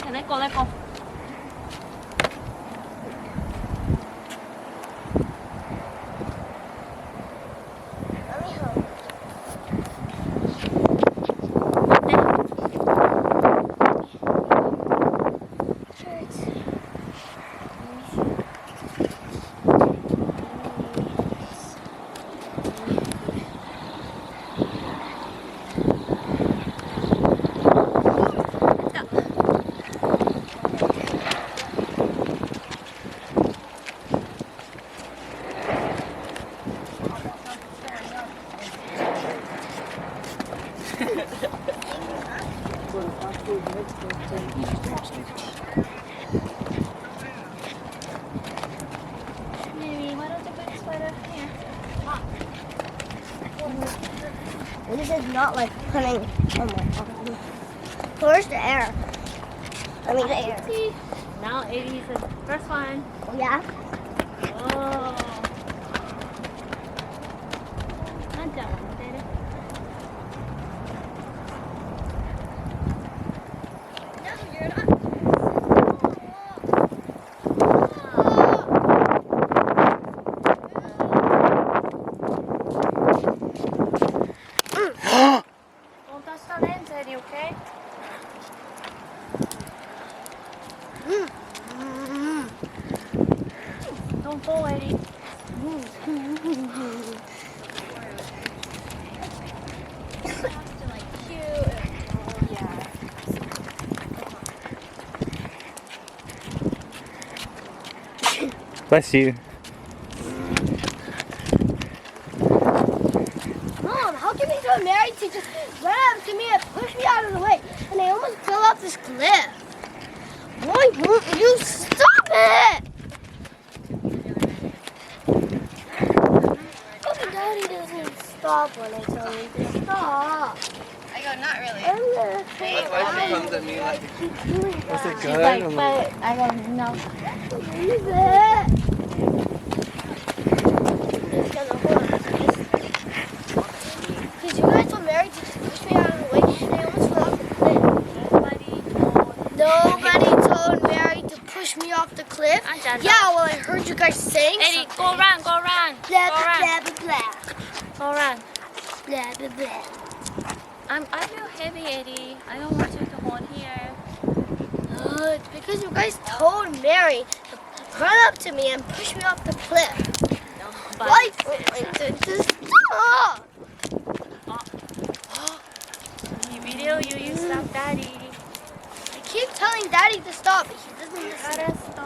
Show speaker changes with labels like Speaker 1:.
Speaker 1: Okay, let go, let go.
Speaker 2: Let me hold.
Speaker 1: Maybe, why don't you put the sweater here?
Speaker 2: This is not like putting. Oh my. Where's the air? I mean the air.
Speaker 1: Now 80 is the first one.
Speaker 2: Yeah.
Speaker 1: Oh. Not that one, did it?
Speaker 2: No, you're not.
Speaker 1: Don't touch the lens, Eddie, okay? Don't fall, Eddie.
Speaker 3: Bless you.
Speaker 2: Mom, how can these are married to just run up to me and push me out of the way? And they almost fell off this cliff. Why won't you stop it? Look, Daddy doesn't stop when I tell him to stop.
Speaker 4: I go, not really.
Speaker 2: I'm gonna
Speaker 3: That's why she comes at me like,
Speaker 2: keep doing
Speaker 3: what's it
Speaker 2: that.
Speaker 3: good?
Speaker 1: Like,
Speaker 3: I'm
Speaker 1: but I don't know.
Speaker 2: Leave it. It's gonna hurt. Because you guys were married to just push me out of the way. And I almost fell off the cliff. Nobody told Mary to push me off the cliff. Yeah, well, I heard you guys saying
Speaker 1: Eddie,
Speaker 2: something.
Speaker 1: go run, go run.
Speaker 2: Blah,
Speaker 1: Go
Speaker 2: blah,
Speaker 1: run.
Speaker 2: blah, blah, blah.
Speaker 1: Go run.
Speaker 2: Blah, blah, blah.
Speaker 1: I feel heavy, Eddie. I don't want you to hold here.
Speaker 2: It's because you guys told Mary to run up to me and push me off the cliff.
Speaker 1: No, but
Speaker 2: Why? Just stop.
Speaker 1: you video, you stop, Daddy.
Speaker 2: I keep telling Daddy to stop, but he doesn't
Speaker 1: You
Speaker 2: listen.
Speaker 1: gotta stop.